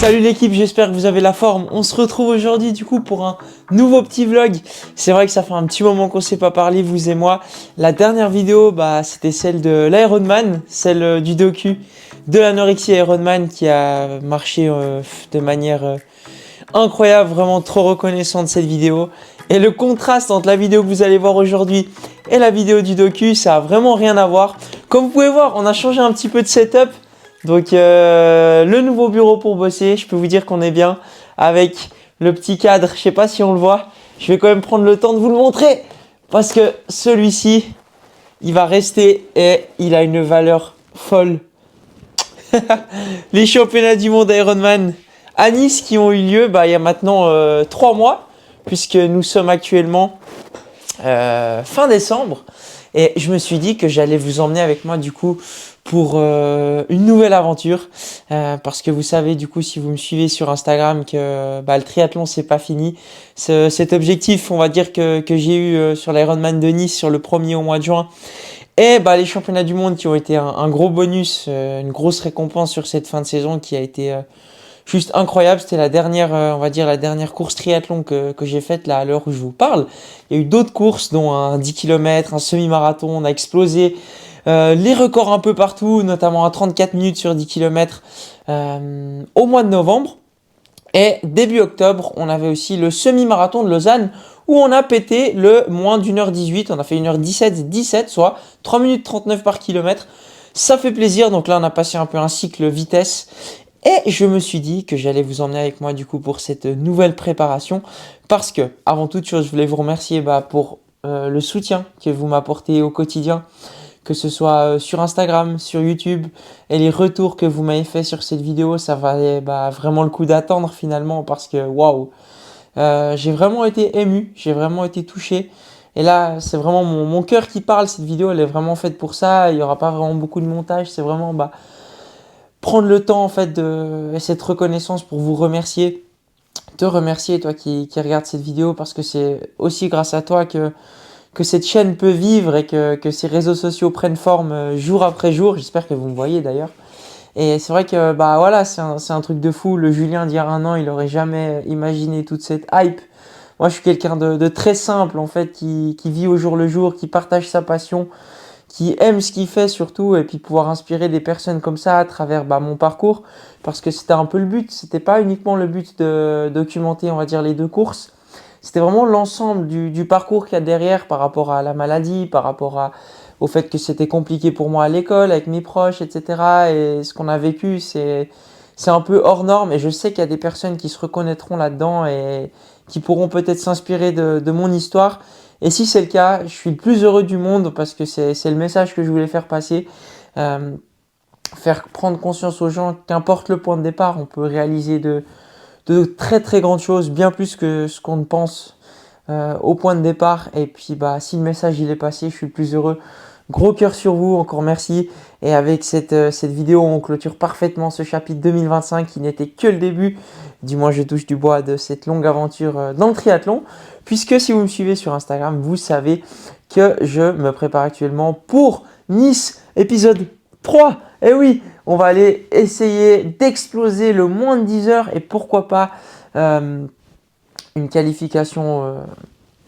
Salut l'équipe, j'espère que vous avez la forme. On se retrouve aujourd'hui du coup pour un nouveau petit vlog. C'est vrai que ça fait un petit moment qu'on ne s'est pas parlé, vous et moi. La dernière vidéo, c'était celle de l'Ironman, celle du docu de l'anorexie Ironman qui a marché de manière incroyable, vraiment trop reconnaissant de cette vidéo. Et le contraste entre la vidéo que vous allez voir aujourd'hui et la vidéo du docu, ça a vraiment rien à voir. Comme vous pouvez voir, on a changé un petit peu de setup. Donc le nouveau bureau pour bosser, je peux vous dire qu'on est bien avec le petit cadre. Je sais pas si on le voit. Je vais quand même prendre le temps de vous le montrer parce que celui-ci, il va rester et il a une valeur folle. Les championnats du monde Ironman à Nice qui ont eu lieu il y a maintenant 3 mois puisque nous sommes actuellement fin décembre. Et je me suis dit que j'allais vous emmener avec moi du coup pour une nouvelle aventure parce que vous savez du coup si vous me suivez sur Instagram que le triathlon c'est pas fini. Cet objectif on va dire que j'ai eu sur l'Ironman de Nice sur le 1er au mois de juin et les championnats du monde qui ont été un gros bonus, une grosse récompense sur cette fin de saison qui a été juste incroyable. C'était la dernière, on va dire la dernière course triathlon que j'ai faite là à l'heure où je vous parle. Il y a eu d'autres courses dont un 10 km, un semi-marathon. On a explosé les records un peu partout, notamment à 34 minutes sur 10 km au mois de novembre. Et début octobre, on avait aussi le semi-marathon de Lausanne où on a pété le moins d'1h18. On a fait 1h17, soit 3 minutes 39 par kilomètre. Ça fait plaisir. Donc là, on a passé un peu un cycle vitesse. Et je me suis dit que j'allais vous emmener avec moi du coup pour cette nouvelle préparation parce que avant toute chose, je voulais vous remercier pour le soutien que vous m'apportez au quotidien, que ce soit sur Instagram, sur YouTube et les retours que vous m'avez fait sur cette vidéo, ça valait vraiment le coup d'attendre finalement parce que waouh, j'ai vraiment été ému, j'ai vraiment été touché. Et là, c'est vraiment mon cœur qui parle. Cette vidéo, elle est vraiment faite pour ça. Il n'y aura pas vraiment beaucoup de montage. C'est vraiment prendre le temps en fait et cette reconnaissance pour vous remercier, te remercier toi qui regarde cette vidéo parce que c'est aussi grâce à toi que cette chaîne peut vivre et que ces réseaux sociaux prennent forme jour après jour. J'espère que vous me voyez d'ailleurs. Et c'est vrai que voilà, c'est un truc de fou. Le Julien d'il y a un an, il aurait jamais imaginé toute cette hype. Moi, je suis quelqu'un de très simple en fait, qui vit au jour le jour, qui partage sa passion, qui aime ce qu'il fait surtout, et puis pouvoir inspirer des personnes comme ça à travers mon parcours, parce que c'était un peu le but. C'était pas uniquement le but de documenter, on va dire, les 2 courses. C'était vraiment l'ensemble du parcours qu'il y a derrière par rapport à la maladie, par rapport au fait que c'était compliqué pour moi à l'école, avec mes proches, etc. Et ce qu'on a vécu, c'est un peu hors norme. Et je sais qu'il y a des personnes qui se reconnaîtront là-dedans et qui pourront peut-être s'inspirer de mon histoire. Et si c'est le cas, je suis le plus heureux du monde parce que c'est le message que je voulais faire passer. Faire prendre conscience aux gens qu'importe le point de départ, on peut réaliser de très très grandes choses, bien plus que ce qu'on ne pense au point de départ. Et puis si le message il est passé, je suis le plus heureux. Gros cœur sur vous, encore merci. Et avec cette vidéo, on clôture parfaitement ce chapitre 2025 qui n'était que le début, du moins je touche du bois, de cette longue aventure dans le triathlon. Puisque si vous me suivez sur Instagram, vous savez que je me prépare actuellement pour Nice, épisode 3. Et oui, on va aller essayer d'exploser le moins de 10 heures et pourquoi pas une qualification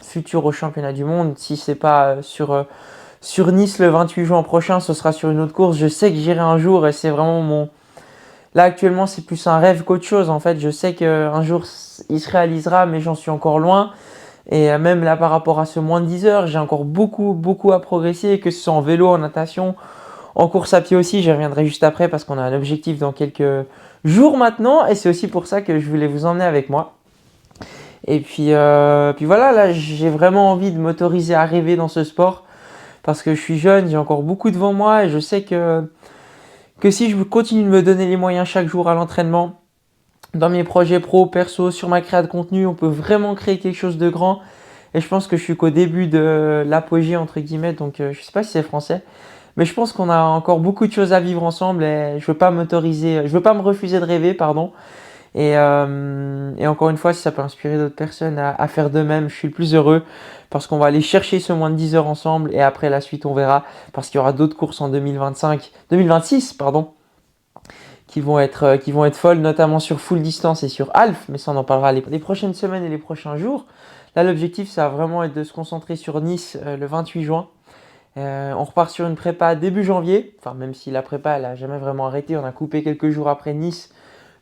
future au championnat du monde. Si c'est pas sur Nice le 28 juin prochain, ce sera sur une autre course. Je sais que j'irai un jour et c'est vraiment mon... Là actuellement c'est plus un rêve qu'autre chose en fait. Je sais qu'un jour il se réalisera mais j'en suis encore loin. Et même là par rapport à ce moins de 10 heures, j'ai encore beaucoup à progresser, que ce soit en vélo, en natation, en course à pied aussi. J'y reviendrai juste après parce qu'on a un objectif dans quelques jours maintenant. Et c'est aussi pour ça que je voulais vous emmener avec moi. Et puis voilà, là j'ai vraiment envie de m'autoriser à rêver dans ce sport. Parce que je suis jeune, j'ai encore beaucoup devant moi et je sais que si je continue de me donner les moyens chaque jour à l'entraînement, dans mes projets pro, perso, sur ma création de contenu, on peut vraiment créer quelque chose de grand. Et je pense que je suis qu'au début de l'apogée entre guillemets, donc je ne sais pas si c'est français. Mais je pense qu'on a encore beaucoup de choses à vivre ensemble et je veux pas me refuser de rêver, pardon. Et encore une fois, si ça peut inspirer d'autres personnes à faire de même, je suis le plus heureux parce qu'on va aller chercher ce moins de 10 heures ensemble et après la suite on verra parce qu'il y aura d'autres courses en 2026 pardon, qui vont être folles, notamment sur full distance et sur half, mais ça on en parlera les prochaines semaines et les prochains jours. Là l'objectif ça va vraiment être de se concentrer sur Nice le 28 juin. On repart sur une prépa début janvier, enfin même si la prépa elle a jamais vraiment arrêté, on a coupé quelques jours après Nice.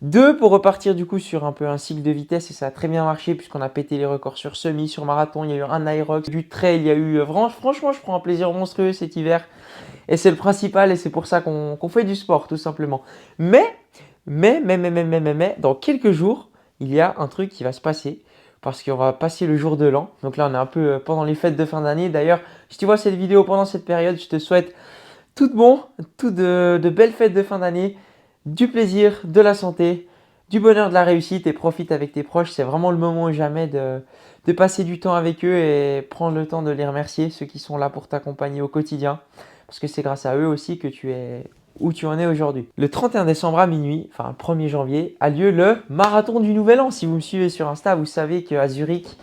2 pour repartir du coup sur un peu un cycle de vitesse et ça a très bien marché puisqu'on a pété les records sur semi, sur marathon, il y a eu un aerox, du trail, il y a eu franchement je prends un plaisir monstrueux cet hiver et c'est le principal et c'est pour ça qu'on fait du sport tout simplement. Mais, dans quelques jours, il y a un truc qui va se passer parce qu'on va passer le jour de l'an. Donc là on est un peu pendant les fêtes de fin d'année. D'ailleurs, si tu vois cette vidéo pendant cette période, je te souhaite tout de bon, de belles fêtes de fin d'année, du plaisir, de la santé, du bonheur, de la réussite et profite avec tes proches. C'est vraiment le moment ou jamais de passer du temps avec eux et prendre le temps de les remercier, ceux qui sont là pour t'accompagner au quotidien. Parce que c'est grâce à eux aussi que tu es où tu en es aujourd'hui. Le 31 décembre à minuit, enfin le 1er janvier, a lieu le marathon du Nouvel An. Si vous me suivez sur Insta, vous savez qu'à Zurich,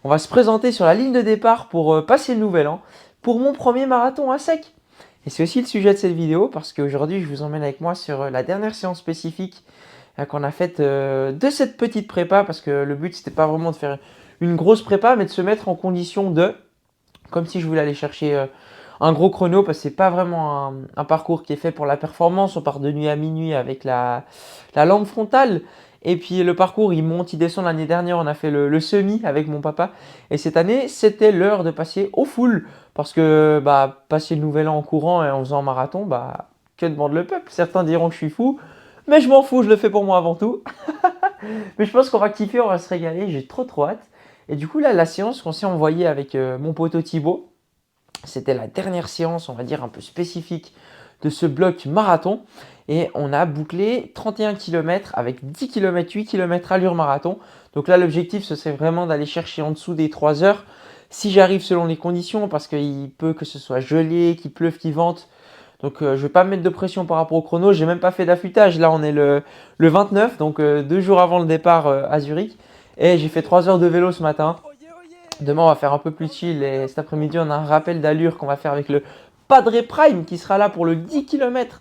on va se présenter sur la ligne de départ pour passer le Nouvel An pour mon premier marathon à sec. Et c'est aussi le sujet de cette vidéo parce qu'aujourd'hui, je vous emmène avec moi sur la dernière séance spécifique qu'on a faite de cette petite prépa parce que le but, c'était pas vraiment de faire une grosse prépa, mais de se mettre en condition comme si je voulais aller chercher un gros chrono parce que c'est pas vraiment un parcours qui est fait pour la performance. On part de nuit à minuit avec la lampe frontale. Et puis le parcours, il monte, il descend. L'année dernière, on a fait le semi avec mon papa. Et cette année, c'était l'heure de passer au full. Parce que passer le nouvel an en courant et en faisant un marathon, que demande le peuple? Certains diront que je suis fou. Mais je m'en fous, je le fais pour moi avant tout. Mais je pense qu'on va kiffer, on va se régaler. J'ai trop hâte. Et du coup, là, la séance qu'on s'est envoyée avec mon poteau Thibaut, c'était la dernière séance, on va dire, un peu spécifique de ce bloc marathon. Et on a bouclé 31 km avec 10 km, 8 km allure marathon. Donc là, l'objectif, ce serait vraiment d'aller chercher en dessous des 3 heures. Si j'arrive selon les conditions, parce qu'il peut que ce soit gelé, qu'il pleuve, qu'il vente. Donc je ne vais pas mettre de pression par rapport au chrono. J'ai même pas fait d'affûtage. Là, on est le 29, donc 2 jours avant le départ à Zurich. Et j'ai fait 3 heures de vélo ce matin. Demain, on va faire un peu plus chill et cet après-midi, on a un rappel d'allure qu'on va faire avec le Padre Prime qui sera là pour le 10 km.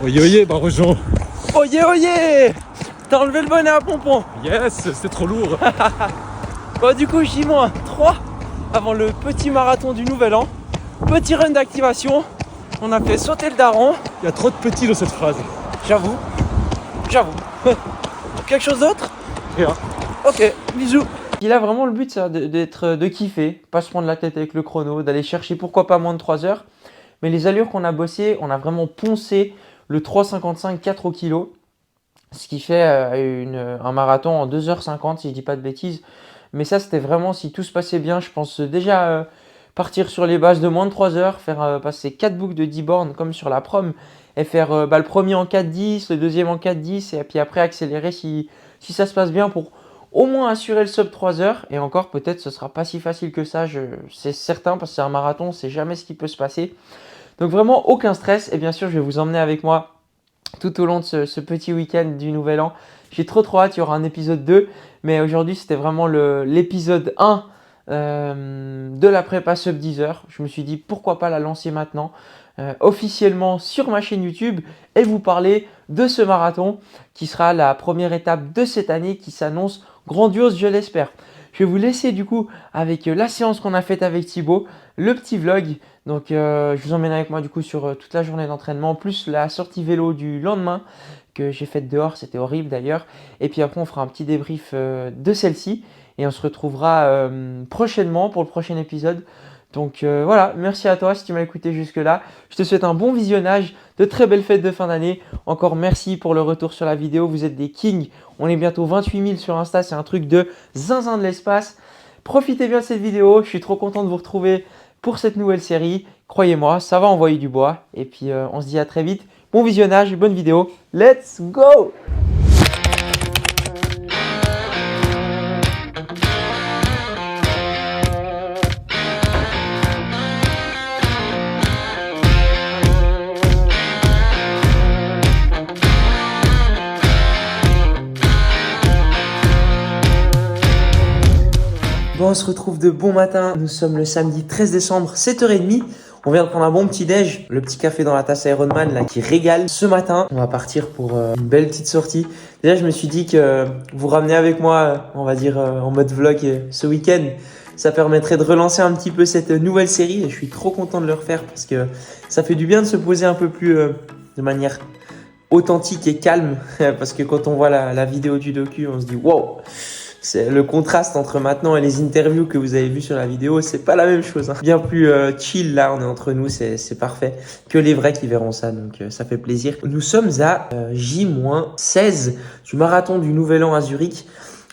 Oye, rejoins. Oye, t'as enlevé le bonnet à pompon. Yes, c'est trop lourd. Bon, du coup, J-3 avant le petit marathon du Nouvel An. Petit run d'activation. On a fait sauter le daron. Il y a trop de petits dans cette phrase. J'avoue. Quelque chose d'autre? Rien. Ok, bisous. Et là, vraiment, le but, c'est de kiffer, pas se prendre la tête avec le chrono, d'aller chercher pourquoi pas moins de 3 heures. Mais les allures qu'on a bossées, on a vraiment poncé le 3,55 4 au kilo, ce qui fait un marathon en 2h50, si je dis pas de bêtises. Mais ça, c'était vraiment, si tout se passait bien, je pense déjà partir sur les bases de moins de 3 heures, faire passer 4 boucles de 10 bornes comme sur la prom, et faire le premier en 4,10, le deuxième en 4,10, et puis après accélérer si ça se passe bien pour au moins assurer le sub 3 heures. Et encore, peut-être ce sera pas si facile que ça, c'est certain, parce que c'est un marathon, on sait jamais ce qui peut se passer. Donc vraiment, aucun stress. Et bien sûr, je vais vous emmener avec moi tout au long de ce petit week-end du Nouvel An. J'ai trop hâte, il y aura un épisode 2. Mais aujourd'hui, c'était vraiment l'épisode 1 de la prépa sub 10 heures. Je me suis dit, pourquoi pas la lancer maintenant officiellement sur ma chaîne YouTube et vous parler de ce marathon qui sera la première étape de cette année qui s'annonce grandiose, je l'espère. Je vais vous laisser du coup avec la séance qu'on a faite avec Thibaut, le petit vlog. Donc je vous emmène avec moi du coup sur toute la journée d'entraînement, plus la sortie vélo du lendemain que j'ai faite dehors, c'était horrible d'ailleurs. Et puis après on fera un petit débrief de celle-ci et on se retrouvera prochainement pour le prochain épisode. Donc voilà, merci à toi si tu m'as écouté jusque là. Je te souhaite un bon visionnage, de très belles fêtes de fin d'année. Encore merci pour le retour sur la vidéo, vous êtes des kings. On est bientôt 28 000 sur Insta, c'est un truc de zinzin de l'espace. Profitez bien de cette vidéo, je suis trop content de vous retrouver pour cette nouvelle série. Croyez-moi, ça va envoyer du bois. Et puis on se dit à très vite. Bon visionnage, bonne vidéo. Let's go! Bon, on se retrouve de bon matin. Nous sommes le samedi 13 décembre, 7h30. On vient de prendre un bon petit déj, le petit café dans la tasse Ironman là qui régale. Ce matin, on va partir pour une belle petite sortie. Déjà, je me suis dit que vous ramener avec moi, on va dire en mode vlog ce week-end, ça permettrait de relancer un petit peu cette nouvelle série et je suis trop content de le refaire parce que ça fait du bien de se poser un peu plus de manière authentique et calme parce que quand on voit la vidéo du docu, on se dit wow. C'est le contraste entre maintenant et les interviews que vous avez vues sur la vidéo, c'est pas la même chose. Hein. Bien plus chill là, on est entre nous, c'est parfait. Que les vrais qui verront ça, donc ça fait plaisir. Nous sommes à J-16 du marathon du Nouvel An à Zurich.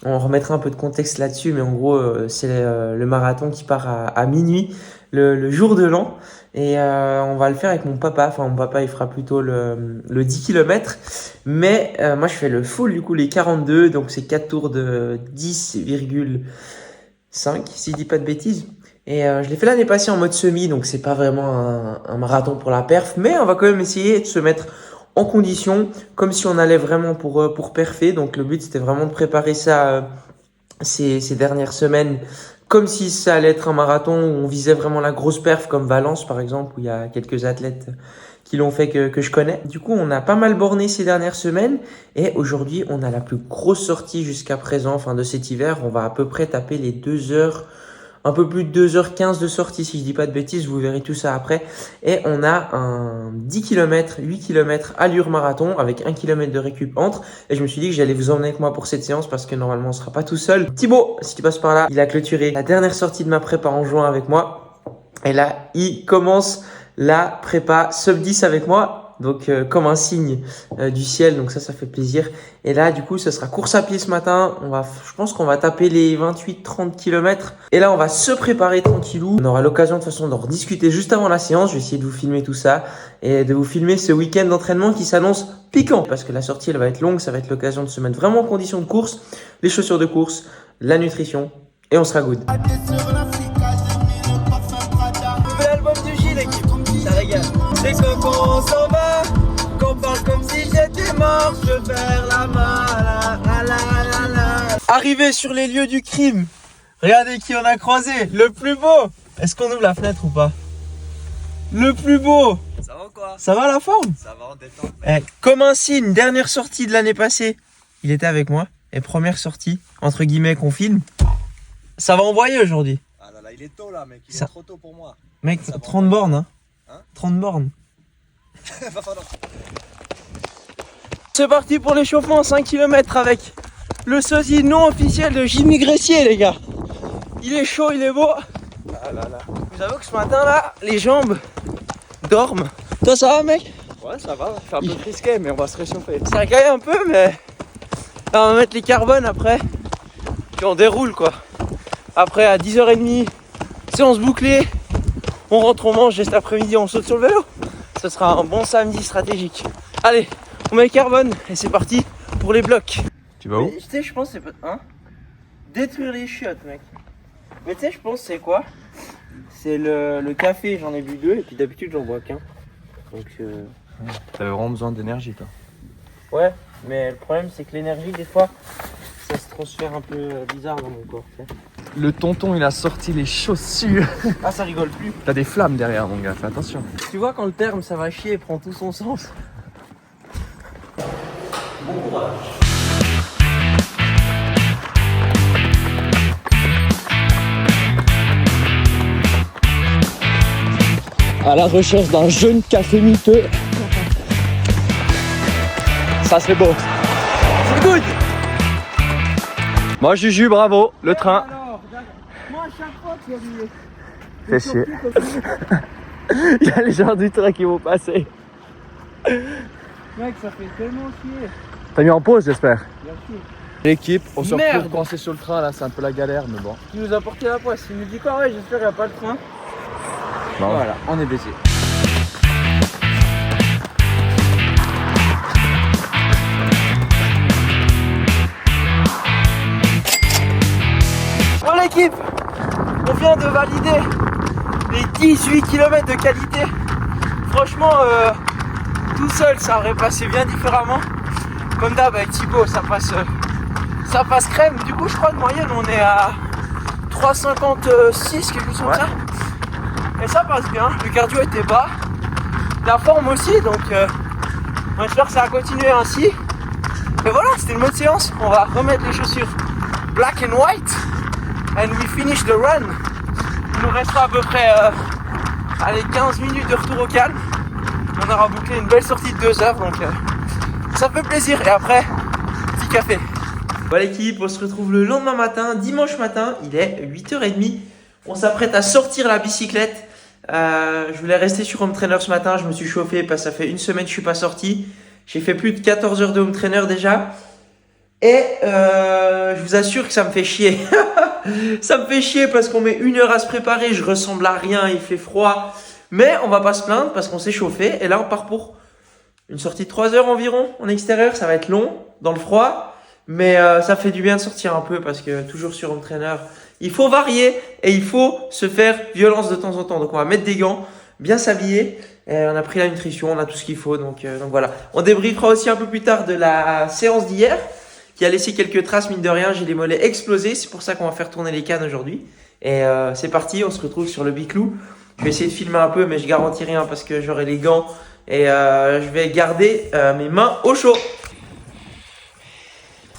On remettra un peu de contexte là-dessus, mais en gros, c'est le marathon qui part à minuit, le jour de l'an. Et on va le faire avec mon papa. Enfin, mon papa, il fera plutôt le 10 km. Mais moi, je fais le full, du coup, les 42. Donc, c'est 4 tours de 10,5, si je dis pas de bêtises. Et je l'ai fait l'année passée en mode semi. Donc, c'est pas vraiment un marathon pour la perf. Mais on va quand même essayer de se mettre en condition, comme si on allait vraiment pour perfer. Donc, le but, c'était vraiment de préparer ça ces dernières semaines, comme si ça allait être un marathon où on visait vraiment la grosse perf, comme Valence par exemple, où il y a quelques athlètes qui l'ont fait que je connais. Du coup, on a pas mal borné ces dernières semaines et aujourd'hui, on a la plus grosse sortie jusqu'à présent, enfin de cet hiver. On va à peu près taper les 2 heures, un peu plus de 2h15 de sortie si je dis pas de bêtises, vous verrez tout ça après. Et on a un 10 km, 8 km allure marathon avec 1 km de récup entre. Et je me suis dit que j'allais vous emmener avec moi pour cette séance parce que normalement on sera pas tout seul. Thibaut, si tu passes par là, il a clôturé la dernière sortie de ma prépa en juin avec moi. Et là, il commence la prépa sub 10 avec moi. Donc comme un signe du ciel, donc ça fait plaisir. Et là du coup ça sera course à pied ce matin, je pense qu'on va taper les 28-30 km. Et là on va se préparer tranquillou. On aura l'occasion de toute façon d'en rediscuter juste avant la séance. Je vais essayer de vous filmer tout ça et de vous filmer ce week-end d'entraînement qui s'annonce piquant. Parce que la sortie elle va être longue, ça va être l'occasion de se mettre vraiment en condition de course. Les chaussures de course, la nutrition et on sera good. Nouvel album du Gilles l'équipe, ça régale. C'est quand on s'en va, qu'on parle comme si j'étais mort, je veux faire la main, Arrivé sur les lieux du crime, regardez qui on a croisé, le plus beau. Est-ce qu'on ouvre la fenêtre ou pas? Le plus beau. Ça va ou quoi? Ça va la forme? Ça va en détente. Comme un signe, dernière sortie de l'année passée, il était avec moi, et première sortie, entre guillemets, qu'on filme. Ça va envoyer aujourd'hui. Ah là là, il est tôt là mec, il Ça... est trop tôt pour moi. Mec, ça 30 bornes hein. 30 bornes. Va falloir. C'est parti pour l'échauffement, 5 km avec le sosie non officiel de Jimmy Gressier les gars. Il est chaud, il est beau. Ah là là. Je vous avoue que ce matin là, les jambes dorment. Toi ça va mec? Ouais ça va, fait un peu frisqué mais on va se réchauffer. Ça caille un peu mais là, on va mettre les carbones après. Puis on déroule quoi. Après à 10h30, séance bouclée. On rentre, on mange et cet après-midi on saute sur le vélo. Ce sera un bon samedi stratégique. Allez, on met le carbone et c'est parti pour les blocs. Tu vas où? Tu sais, je pense c'est détruire les chiottes mec. Mais tu sais, je pense c'est quoi? C'est le café, j'en ai bu 2 et puis d'habitude j'en bois qu'un. Donc T'avais vraiment besoin d'énergie toi. ouais, mais le problème c'est que l'énergie des fois ça se transfère un peu bizarre dans mon corps. Tu sais. Le tonton il a sorti les chaussures. Ah ça rigole plus. T'as des flammes derrière mon gars, fais attention. Tu vois quand le terme ça va chier prend tout son sens. Bon courage. À la recherche d'un jeune café miteux. Ça c'est beau. C'est good. Moi Juju, bravo, le train. Alors, moi à chaque fois tu as dit. Fais chier. Il y a les gens du train qui vont passer. Mec, ça fait tellement chier. T'as mis en pause j'espère. Bien sûr. L'équipe, on se Merde. retrouve coincé sur le train là, c'est un peu la galère mais bon. Tu nous as porté la poisse. Il nous dit quoi? Ouais, j'espère qu'il n'y a pas le train. Non. Voilà, on est baisé. Bon l'équipe, on vient de valider les 18 km de qualité. Franchement, tout seul ça aurait passé bien différemment. Comme d'hab avec Thibaut, ça passe crème. Du coup je crois de moyenne on est à 3,56 quelque chose comme ça. Et ça passe bien, le cardio était bas, la forme aussi, donc on espère que ça va continuer ainsi. Et voilà, c'était une bonne séance. On va remettre les chaussures black and white and we finish the run. Il nous restera à peu près 15 minutes de retour au calme. On aura bouclé une belle sortie de 2 heures, donc ça fait plaisir. Et après, petit café. Voilà l'équipe, on se retrouve le lendemain matin, dimanche matin, il est 8h30. On s'apprête à sortir la bicyclette. Je voulais rester sur home trainer ce matin, je me suis chauffé parce que ça fait une semaine que je suis pas sorti. J'ai fait plus de 14 heures de home trainer déjà. Et je vous assure que ça me fait chier. Ça me fait chier parce qu'on met 1 heure à se préparer, je ressemble à rien, il fait froid. Mais on va pas se plaindre parce qu'on s'est chauffé. Et là on part pour une sortie de 3 heures environ en extérieur. Ça va être long, dans le froid. Mais ça fait du bien de sortir un peu parce que toujours sur home trainer, il faut varier et il faut se faire violence de temps en temps. Donc on va mettre des gants, bien s'habiller. On a pris la nutrition, on a tout ce qu'il faut. Donc voilà. On débriefera aussi un peu plus tard de la séance d'hier qui a laissé quelques traces, mine de rien. J'ai les mollets explosés. C'est pour ça qu'on va faire tourner les cannes aujourd'hui. Et c'est parti, on se retrouve sur le Biclou. Je vais essayer de filmer un peu, mais je garantis rien parce que j'aurai les gants. Et je vais garder mes mains au chaud.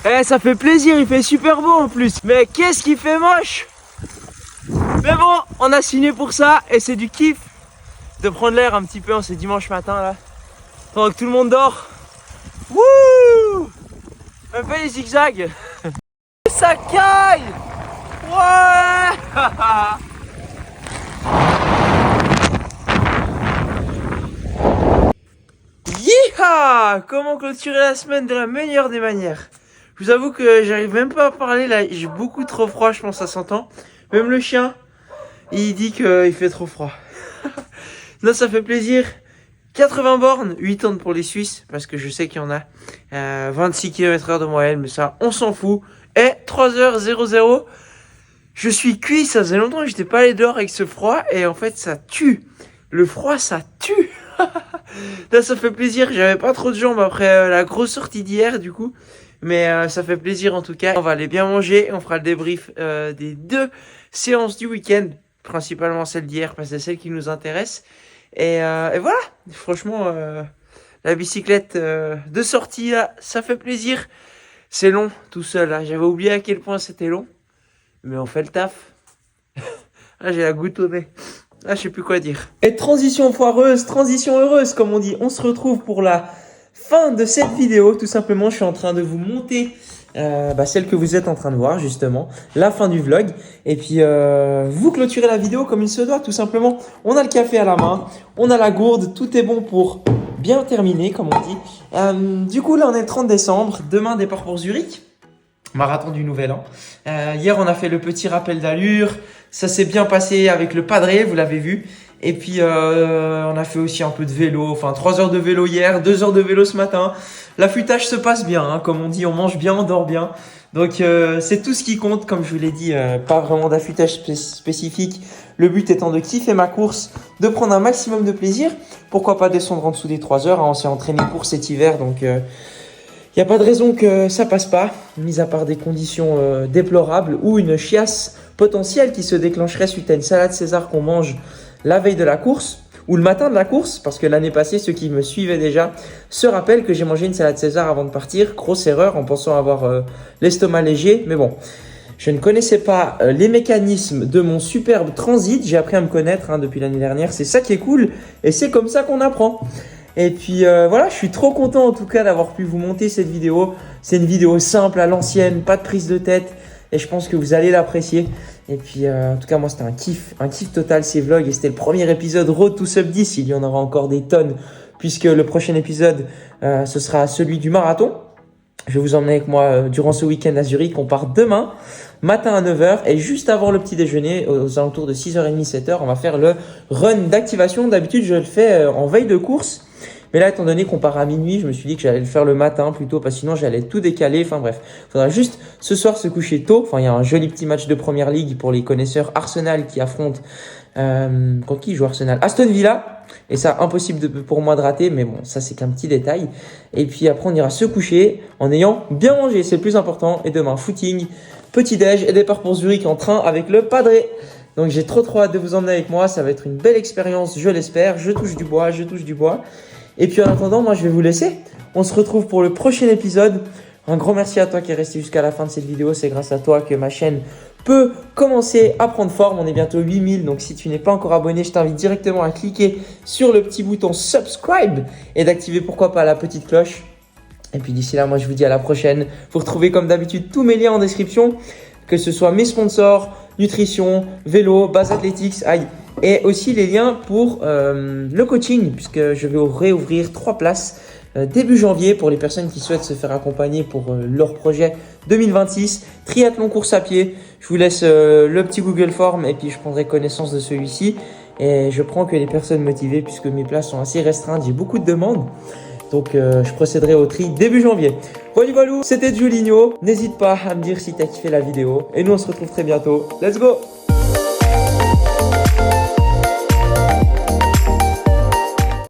Eh, ça fait plaisir, il fait super beau en plus. Mais qu'est-ce qu'il fait moche. Mais bon, on a signé pour ça et c'est du kiff de prendre l'air un petit peu en ce dimanche matin là. Pendant que tout le monde dort. Wouh! On fait les zigzags. Ça caille. Ouais. Yeeha! Comment clôturer la semaine de la meilleure des manières? Je vous avoue que j'arrive même pas à parler là, j'ai beaucoup trop froid, je pense ça s'entend. Même le chien, il dit qu'il fait trop froid. Non, ça fait plaisir. 80 bornes, 80 pour les Suisses, parce que je sais qu'il y en a 26 km/h de moyenne, mais ça, on s'en fout. Et 3h00, je suis cuit, ça faisait longtemps que j'étais pas allé dehors avec ce froid, et en fait ça tue. Le froid, ça tue. Là, ça fait plaisir, j'avais pas trop de jambes après la grosse sortie d'hier du coup. Mais ça fait plaisir en tout cas. On va aller bien manger. On fera le débrief des 2 séances du week-end. Principalement celle d'hier parce que c'est celle qui nous intéresse. Et voilà. Franchement, la bicyclette de sortie là, ça fait plaisir. C'est long tout seul. Là. J'avais oublié à quel point c'était long. Mais on fait le taf. Là, j'ai la goutte au nez. Là, je sais plus quoi dire. Et transition foireuse, transition heureuse comme on dit. On se retrouve pour la fin de cette vidéo. Tout simplement, je suis en train de vous monter celle que vous êtes en train de voir justement, la fin du vlog. Et puis vous clôturez la vidéo comme il se doit tout simplement. On a le café à la main, on a la gourde, tout est bon pour bien terminer comme on dit. Du coup là on est le 30 décembre, demain départ pour Zurich. Marathon du Nouvel An. Hier on a fait le petit rappel d'allure, ça s'est bien passé avec le padré, vous l'avez vu. Et puis on a fait aussi un peu de vélo, enfin 3 heures de vélo hier, 2 heures de vélo ce matin. L'affûtage se passe bien, hein, comme on dit, on mange bien, on dort bien. Donc c'est tout ce qui compte, comme je vous l'ai dit, pas vraiment d'affûtage spécifique. Le but étant de kiffer ma course, de prendre un maximum de plaisir. Pourquoi pas descendre en dessous des 3 heures, hein, on s'est entraîné pour cet hiver, donc il n'y a pas de raison que ça passe pas, mis à part des conditions déplorables ou une chiasse potentielle qui se déclencherait suite à une salade César qu'on mange la veille de la course ou le matin de la course, parce que l'année passée, ceux qui me suivaient déjà se rappellent que j'ai mangé une salade César avant de partir. Grosse erreur en pensant avoir l'estomac léger, mais bon, je ne connaissais pas les mécanismes de mon superbe transit. J'ai appris à me connaître depuis l'année dernière, c'est ça qui est cool et c'est comme ça qu'on apprend. Et puis voilà, je suis trop content en tout cas d'avoir pu vous monter cette vidéo. C'est une vidéo simple à l'ancienne, pas de prise de tête. Et je pense que vous allez l'apprécier. Et puis en tout cas moi c'était un kiff total ces vlogs. Et c'était le premier épisode Road to Sub 10. Il y en aura encore des tonnes. Puisque le prochain épisode ce sera celui du marathon. Je vais vous emmener avec moi durant ce week-end à Zurich. On part demain matin à 9h. Et juste avant le petit déjeuner, aux alentours de 6h30, 7h, on va faire le run d'activation. D'habitude je le fais en veille de course. Mais là, étant donné qu'on part à minuit, je me suis dit que j'allais le faire le matin plutôt, parce que sinon j'allais tout décaler. Enfin bref, il faudra juste ce soir se coucher tôt. Enfin, il y a un joli petit match de Première Ligue pour les connaisseurs. Arsenal qui affronte contre qui joue Arsenal? Aston Villa. Et ça, impossible pour moi de rater, mais bon, ça c'est qu'un petit détail. Et puis après, on ira se coucher en ayant bien mangé, c'est le plus important. Et demain, footing, petit déj et départ pour Zurich en train avec le padré. Donc j'ai trop hâte de vous emmener avec moi. Ça va être une belle expérience, je l'espère. Je touche du bois. Et puis en attendant, moi je vais vous laisser. On se retrouve pour le prochain épisode. Un grand merci à toi qui est resté jusqu'à la fin de cette vidéo. C'est grâce à toi que ma chaîne peut commencer à prendre forme. On est bientôt 8000. Donc si tu n'es pas encore abonné, je t'invite directement à cliquer sur le petit bouton subscribe et d'activer pourquoi pas la petite cloche. Et puis d'ici là, moi je vous dis à la prochaine. Vous retrouvez comme d'habitude tous mes liens en description, que ce soit mes sponsors, nutrition, vélo, base athletics, et aussi les liens pour le coaching, puisque je vais réouvrir 3 places début janvier pour les personnes qui souhaitent se faire accompagner pour leur projet 2026, triathlon course à pied. Je vous laisse le petit Google Form et puis je prendrai connaissance de celui-ci. Et je prends que les personnes motivées puisque mes places sont assez restreintes, j'ai beaucoup de demandes. Donc je procéderai au tri début janvier. Voilà, c'était Julinho. N'hésite pas à me dire si tu as kiffé la vidéo. Et nous on se retrouve très bientôt. Let's go!